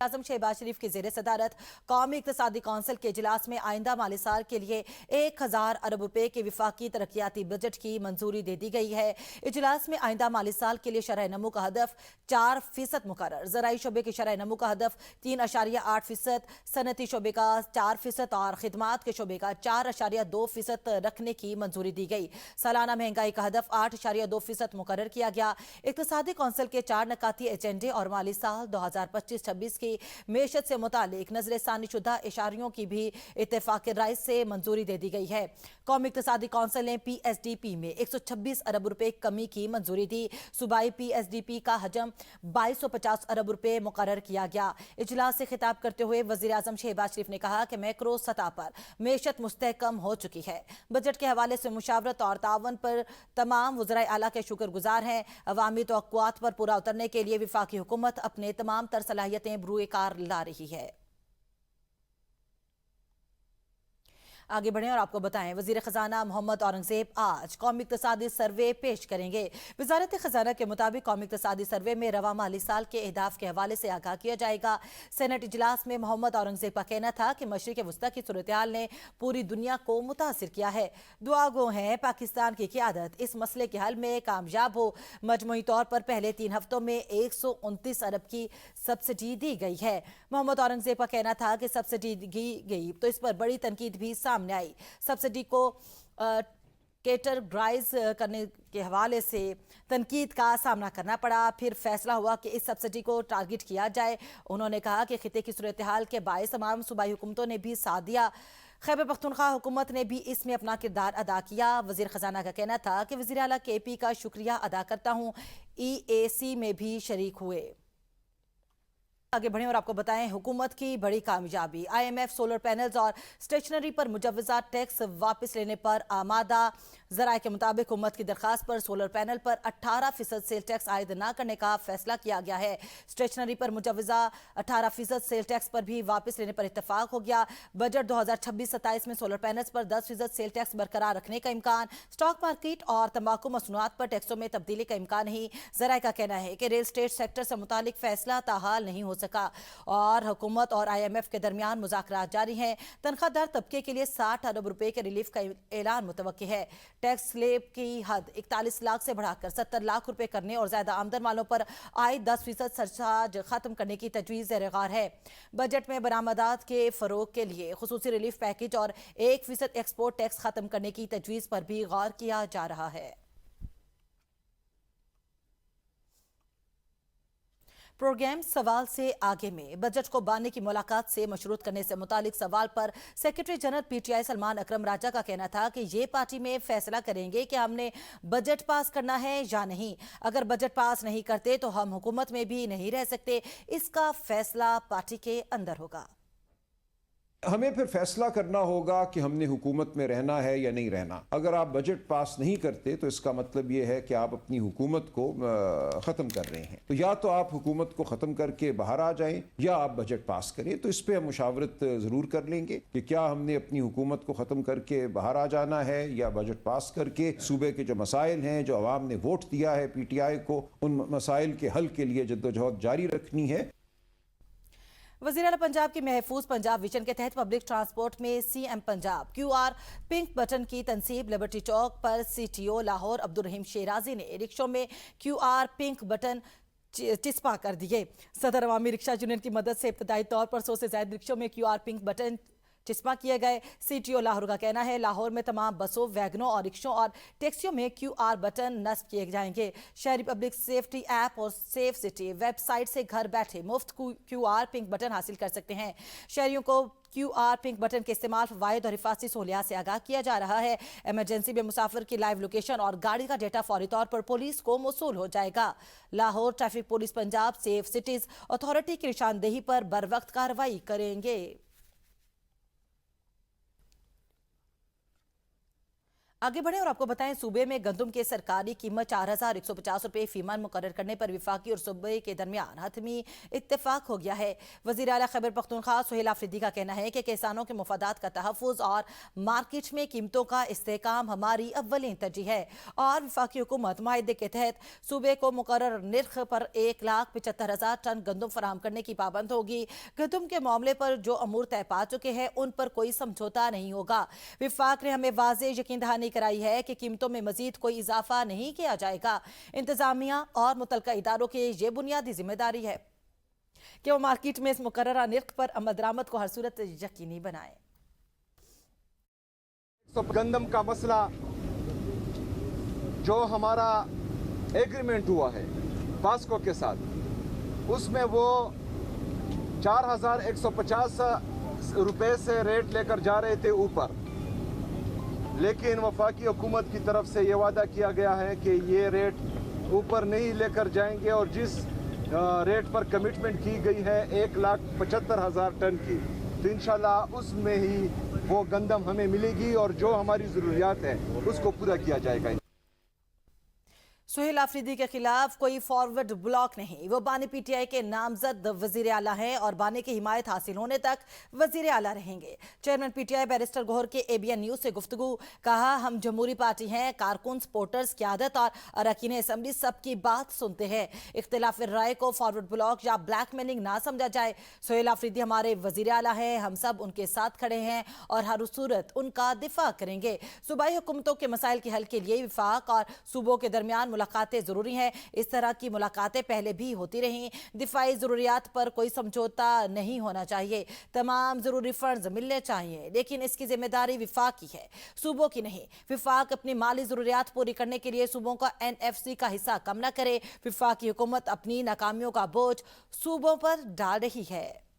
आजम शहबाज शरीफ की ज़ेर सदारत कौमी इक़्तिसादी कौंसिल के इजलास में आइंदा माली साल के लिए 1000 अरब रुपए के विफाकी तरक्याती बजट की मंजूरी दे दी गई है। इजलास में आइंदा माली साल के लिए शरह नमू का हदफ 4% मुकर्रर, ज़राई शोबे की शरह नमू का हदफ 3.8%, सनती शोबे का 4% और खिदमात के शोबे का 4.2% रखने की मंजूरी दी गई। सालाना महंगाई का हदफ 8.2% मुकर्रर किया गया। इक़्तिसादी कौंसिल के 4 नकाती एजेंडे और माली साल 2025-26 की मेशत से मुतालिक नजरसानी शुदा इशारियों की भी इत्तेफाक राय से मंजूरी दे दी गई है। कौमी इक़्तिसादी कौंसिल ने PSDP में 126 अरब रुपए कमी की मंजूरी दी। सूबाई PSDP का हजम 2250 अरब रुपए मुकर्रर किया गया। इजलास से खिताब करते हुए वज़ीर आज़म शहबाज शरीफ ने कहा कि मैक्रो सतह पर मेशत मुस्तहकम हो चुकी है। बजट के हवाले से मुशावरत और तावन पर तमाम वज़राए आला के शुक्रगुजार हैं। अवामी तवक्कुआत पर पूरा उतरने के लिए वफाकी हुकूमत अपने तमाम तर सलाहियतें बरूए कार ला रही है। आगे बढ़ें और आपको बताएं, वजीर खजाना मोहम्मद औरंगजेब आज कौमी इक़्तिसादी सर्वे पेश करेंगे। वजारत खजाना के मुताबिक कौमी इक़्तिसादी सर्वे में रवा माली साल के अहदाफ के हवाले से आगाह किया जाएगा। सेनेट इजलास में मोहम्मद औरंगजेब का कहना था कि मशरिक़ वस्ता की सूरत हाल ने पूरी दुनिया को मुतासिर किया है। दुआ गो हैं पाकिस्तान की क़ियादत इस मसले के हल में कामयाब हो। मजमूई तौर पर पहले 3 हफ्तों में 129 अरब की सब्सिडी दी गई है। मोहम्मद औरंगजेब का कहना था कि सब्सिडी दी गई तो इस पर बड़ी तनकीद भी सामने आई। सब्सिडी को कैटेगराइज करने के हवाले से तनकीद का सामना करना पड़ा, फिर फैसला हुआ कि इस सब्सिडी को टारगेट किया जाए। उन्होंने कहा कि खिते की सूरत हाल के बायस तमाम सूबाई हुकूमतों ने भी साथ दिया। खैबर पख्तूनख्वा हुकूमत ने भी इसमें अपना किरदार अदा किया। वजीर खजाना का कहना था कि वज़ीर आला KP का शुक्रिया अदा करता हूँ, EAC में भी शरीक हुए। आगे बढ़ें और आपको बताएं, हुकूमत की बड़ी कामयाबी। IMF सोलर पैनल्स और स्टेशनरी पर मुजव्वजा टैक्स वापस लेने पर आमादा। ज़राए के मुताबिक हुकूमत की दरखास्त पर सोलर पैनल पर 18% सेल टैक्स आयद न करने का फैसला किया गया है। स्टेशनरी पर मुजव्वजा 18% सेल टैक्स पर भी वापस लेने पर इत्तफाक हो गया। बजट 2026-27 में सोलर पैनल्स पर 10% सेल टैक्स बरकरार रखने का इम्कान। स्टॉक मार्केट और तंबाकू मसनूआत पर टैक्सों में तब्दीली का इम्कान नहीं। ज़राए का कहना है कि रियल एस्टेट सेक्टर से मुतालिक फैसला ताहाल नहीं हो सका और हुकूमत और IMF के दरमियान मुज़ाकरात जारी हैं। तनख्वाहदार तबके के लिए 60 अरब रुपए के रिलीफ का ऐलान मुतवक्की है। टैक्स स्लैब की हद 41 लाख से बढ़ाकर 70 लाख रुपए करने और ज्यादा आमदन वालों पर आयद 10% सरचार्ज खत्म करने की तजवीज़ ज़ेर-ए-गौर है। बजट में बरामदात के फरोग के लिए खुसूसी रिलीफ पैकेज और 1% एक्सपोर्ट टैक्स खत्म करने की तजवीज़ पर भी गौर किया जा रहा है। प्रोग्राम सवाल से आगे में बजट को बानी की मुलाकात से मशरूत करने से मुतालिक सवाल पर सेक्रेटरी जनरल PTI सलमान अकरम राजा का कहना था कि ये पार्टी में फैसला करेंगे कि हमने बजट पास करना है या नहीं। अगर बजट पास नहीं करते तो हम हुकूमत में भी नहीं रह सकते। इसका फैसला पार्टी के अंदर होगा। हमें फिर फैसला करना होगा कि हमने हुकूमत में रहना है या नहीं रहना। अगर आप बजट पास नहीं करते तो इसका मतलब ये है कि आप अपनी हुकूमत को ख़त्म कर रहे हैं। तो या तो आप हुकूमत को ख़त्म करके बाहर आ जाएं या आप बजट पास करें। तो इस पर हम मुशावरत ज़रूर कर लेंगे कि क्या हमने अपनी हुकूमत को ख़त्म करके बाहर आ जाना है या बजट पास करके सूबे के जो मसाइल हैं, जो अवाम ने वोट दिया है PTI को, उन मसाइल के हल के लिए जद्दोजहद जारी रखनी है। वज़ीर आला पंजाब की महफूज पंजाब विजन के तहत पब्लिक ट्रांसपोर्ट में CM Punjab QR pink button की तनसीब। लिबर्टी चौक पर CTO लाहौर अब्दुल रहीम शेराजी ने रिक्शों में QR पिंक बटन चिस्पा कर दिए। सदर अवामी रिक्शा यूनियन की मदद से इब्तदाई तौर पर 100 से ज्यादा रिक्शों में QR पिंक बटन चिस्पा किए गए। CTO लाहौर का कहना है लाहौर में तमाम बसों, वैगनों और रिक्शों और टैक्सियों में QR बटन नस्ब किए जाएंगे। शहरी पब्लिक सेफ्टी ऐप और सेफ सिटी वेबसाइट से घर बैठे मुफ्त QR पिंक बटन हासिल कर सकते हैं। शहरियों को QR पिंक बटन के इस्तेमाल फवायद और हिफाजती सहूलियात से आगाह किया जा रहा है। इमरजेंसी में मुसाफिर की लाइव लोकेशन और गाड़ी का डेटा फौरी तौर पर पुलिस को मौसूल हो जाएगा। Lahore traffic police Punjab safe cities authority की निशानदेही पर बर वक्त कार्रवाई करेंगे। आगे बढ़े और आपको बताएं, सूबे में गंदम की सरकारी कीमत 4,150 रुपये फीमन मुकर्रर करने पर विफाकी और सूबे के दरमियान हतमी इत्तेफाक हो गया है। वज़ीर आला खैबर पख्तूनख्वा सुहेल आफरीदी का कहना है कि किसानों के मुफादात का तहफ़्फ़ुज़ और मार्केट में कीमतों का इस्तेहकाम हमारी अव्वलीन तरजीह है और विफाकी हुकूमत माहिदे के तहत सूबे को मुकर्रर निर्ख पर 1,75,000 टन गंदम फराहम करने की पाबंद होगी। गंदम के मामले पर जो अमूर तय पा चुके हैं उन पर कोई समझौता नहीं होगा। विफाक ने हमें वाज़ेह यकीन दहानी कराई है कि कीमतों में मजीद कोई इजाफा नहीं किया जाएगा। इंतजामिया और मुतलका इदारों की ये बुनियादी जिम्मेदारी है कि वो मार्केट में इस मुकर्ररा निर्ख पर अमल दरामद को हर सूरत यकीनी बनाए। तो गंदम का मसला जो हमारा एग्रीमेंट हुआ है बास्को के साथ, उसमें वो 4,150 रुपए से रेट लेकर जा रहे थे ऊपर, लेकिन वफाकी हुकूमत की तरफ से ये वादा किया गया है कि ये रेट ऊपर नहीं लेकर जाएंगे और जिस रेट पर कमिटमेंट की गई है 1,75,000 टन की, तो इंशाल्लाह उसमें ही वो गंदम हमें मिलेगी और जो हमारी ज़रूरियात है उसको पूरा किया जाएगा। सुहेल आफरीदी के खिलाफ कोई फॉरवर्ड ब्लॉक नहीं, वो बानी पीटीआई के नामजद वजीर आला हैं और बानी की हिमायत हासिल होने तक वजीर आला रहेंगे। चेयरमैन पीटीआई बैरिस्टर गौहर के एबीएन न्यूज से गुफ्तगू, कहा हम जमहूरी पार्टी हैं, कारकुन, सपोर्टर्स, क़यादत और अरकान असम्बली सबकी बात सुनते हैं। इख्तिलाफ राय को फॉरवर्ड ब्लॉक या ब्लैकमेलिंग ना समझा जाए। सुहेल आफरीदी हमारे वजीर आला हैं, हम सब उनके साथ खड़े हैं और हर सूरत उनका दिफा करेंगे। सूबाई हुकूमतों के मसाइल के हल के लिए विफाक और सूबों के दरमियान मुलाकातें जरूरी हैं। इस तरह की मुलाकातें पहले भी होती रहीं। दिफाई जरूरियात पर कोई समझौता नहीं होना चाहिए। तमाम जरूरी फंड्स मिलने चाहिए, लेकिन इसकी जिम्मेदारी विफाक की है, सूबों की नहीं। विफाक अपनी माली जरूरियात पूरी करने के लिए सूबों का एनएफसी का हिस्सा कम न करे। विफाक की हुकूमत अपनी नाकामियों का बोझ सूबों पर डाल रही है।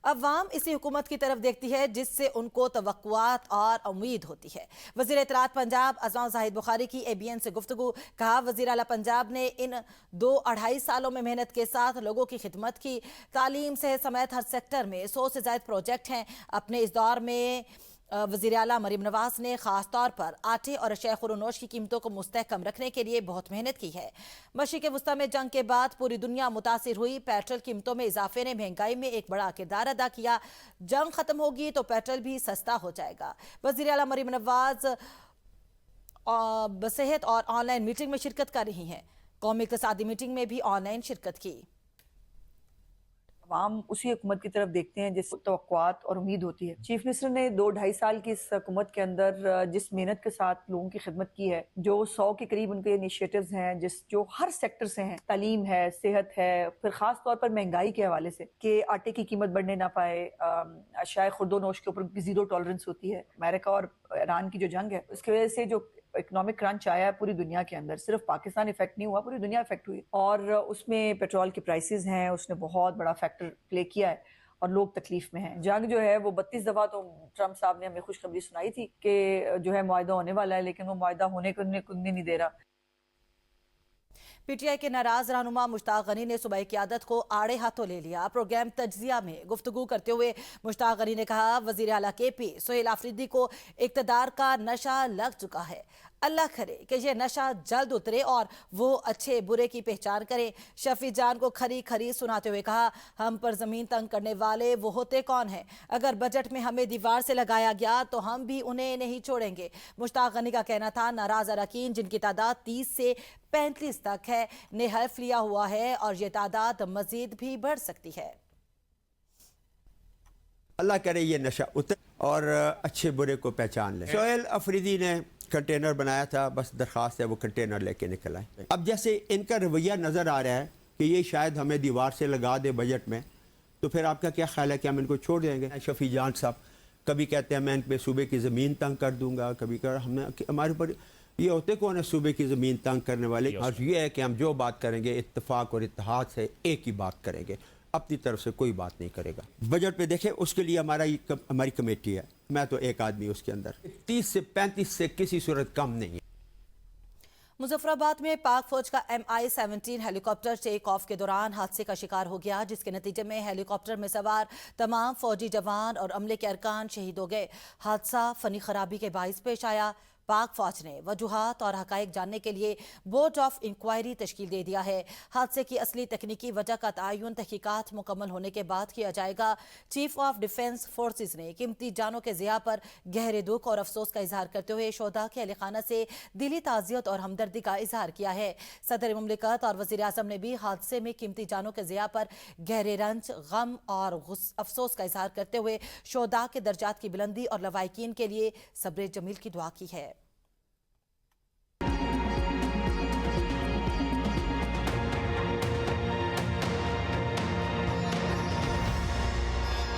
अवाम इसी हुकूमत की तरफ देखती है जिससे उनको तवक्कुआत और उम्मीद होती है। वज़ीर इत्तलात पंजाब अज़मा ज़ाहिद बुखारी की एबीएन से गुफ्तगू, कहा वज़ीर आला पंजाब ने इन 2-2.5 सालों में मेहनत के साथ लोगों की खिदमत की। तालीम से समेत हर सेक्टर में 100 से ज़ायद प्रोजेक्ट हैं। अपने इस दौर में वज़ीर आला मरीम नवाज ने खास तौर पर आटे और अशिया खुरोनोश की कीमतों को मुस्तहकम रखने के लिए बहुत मेहनत की है। मशरिक़ वस्ता में जंग के बाद पूरी दुनिया मुतासिर हुई। पेट्रोल कीमतों में इजाफे ने महंगाई में एक बड़ा किरदार अदा किया। जंग खत्म होगी तो पेट्रोल भी सस्ता हो जाएगा। वज़ीर आला मरीम नवाज सेहत और ऑनलाइन मीटिंग में शिरकत कर रही हैं। कौमी इक़्तिसादी मीटिंग में भी ऑनलाइन शिरकत की। आवाम उसी हुकूमत की तरफ देखते हैं जिस तवक्कुआत और उम्मीद होती है। चीफ मिनिस्टर ने 2-2.5 साल की इस हुकूमत के अंदर जिस मेहनत के साथ लोगों की खिदमत की है, जो 100 के करीब उनके इनिशिएटिव्स हैं, जो हर सेक्टर से हैं, तालीम है, सेहत है, फिर खास तौर पर महंगाई के हवाले से कि आटे की कीमत बढ़ने ना पाए, अशिया खुर्दोनोश के ऊपर जीरो टॉलरेंस होती है। अमेरिका और ईरान की जो जंग है उसकी वजह से जो इकोनॉमिक क्रंच आया है पूरी दुनिया के अंदर, सिर्फ पाकिस्तान इफेक्ट नहीं हुआ, पूरी दुनिया इफेक्ट हुई और उसमें पेट्रोल के प्राइसेस हैं, उसने बहुत बड़ा फैक्टर प्ले किया है और लोग तकलीफ में हैं। जंग जो है वो 32 दफा तो ट्रंप साहब ने हमें खुशखबरी सुनाई थी कि जो है मुआहदा होने वाला है, लेकिन वो मुआहदा होने को नहीं दे रहा। पीटीआई के नाराज रहनुमा मुश्ताक गनी ने सूबाई क़यादत को आड़े हाथों ले लिया। प्रोग्राम तज्जिया में गुफ्तगू करते हुए मुश्ताक गनी ने कहा वज़ीर आला केपी सुहेल आफरीदी को इक़्तिदार का नशा लग चुका है। अल्लाह करे कि यह नशा जल्द उतरे और वो अच्छे बुरे की पहचान करें। शफी जान को खरी खरी सुनाते हुए कहा हम पर ज़मीन तंग करने वाले वो होते कौन हैं? अगर बजट में हमें दीवार से लगाया गया तो हम भी उन्हें नहीं छोड़ेंगे। मुश्ताक गनी का कहना था नाराज अरकान जिनकी तादाद 30 से 35 तक है ने हल्फ लिया हुआ है और ये तादाद मजीद भी बढ़ सकती है। अल्लाह करे ये नशा उतर और अच्छे बुरे को पहचान ले। सुहेल आफरीदी ने कंटेनर बनाया था, बस दरख्वास्त है वो कंटेनर लेके निकल आए। अब जैसे इनका रवैया नज़र आ रहा है कि ये शायद हमें दीवार से लगा दे बजट में, तो फिर आपका क्या ख्याल है कि हम इनको छोड़ देंगे? शफी जान साहब कभी कहते हैं मैं इन पे सूबे की ज़मीन तंग कर दूंगा, कभी कर हमें हमारे ऊपर ये होते कौन है सूबे की ज़मीन तंग करने वाले? और ये है कि हम जो बात करेंगे इत्तेफाक और इत्तेहाद से एक ही बात करेंगे, अपनी तरफ से कोई बात नहीं करेगा। बजट पे देखें उसके लिए हमारी कमेटी है, मैं तो एक आदमी उसके अंदर 30 से 35 से किसी सूरत कम नहीं है। मुजफ्फराबाद में पाक फौज का MI-17 हेलीकॉप्टर टेक ऑफ के दौरान हादसे का शिकार हो गया, जिसके नतीजे में हेलीकॉप्टर में सवार तमाम फौजी जवान और अमले के अरकान शहीद हो गए। हादसा फनी खराबी के बाइस पेश आया। पाक फौज ने वजूहात और हकायक जानने के लिए बोर्ड ऑफ इंक्वायरी तश्कील दे दिया है। हादसे की असली तकनीकी वजह का तयन तहकीकात मुकम्मल होने के बाद किया जाएगा। चीफ ऑफ डिफेंस फोर्सेस ने कीमती जानों के ज़िया पर गहरे दुख और अफसोस का इजहार करते हुए शोहदा के अहले खाना से दिली ताज़ियत और हमदर्दी का इजहार किया है। सदर मुमलिकत और वज़ीर आज़म ने भी हादसे में कीमती जानों के ज़िया पर गहरे रंज, गम और अफसोस का इजहार करते हुए शोहदा के दर्जात की बुलंदी और लवाहिकीन के लिए सब्र जमील की दुआ की है।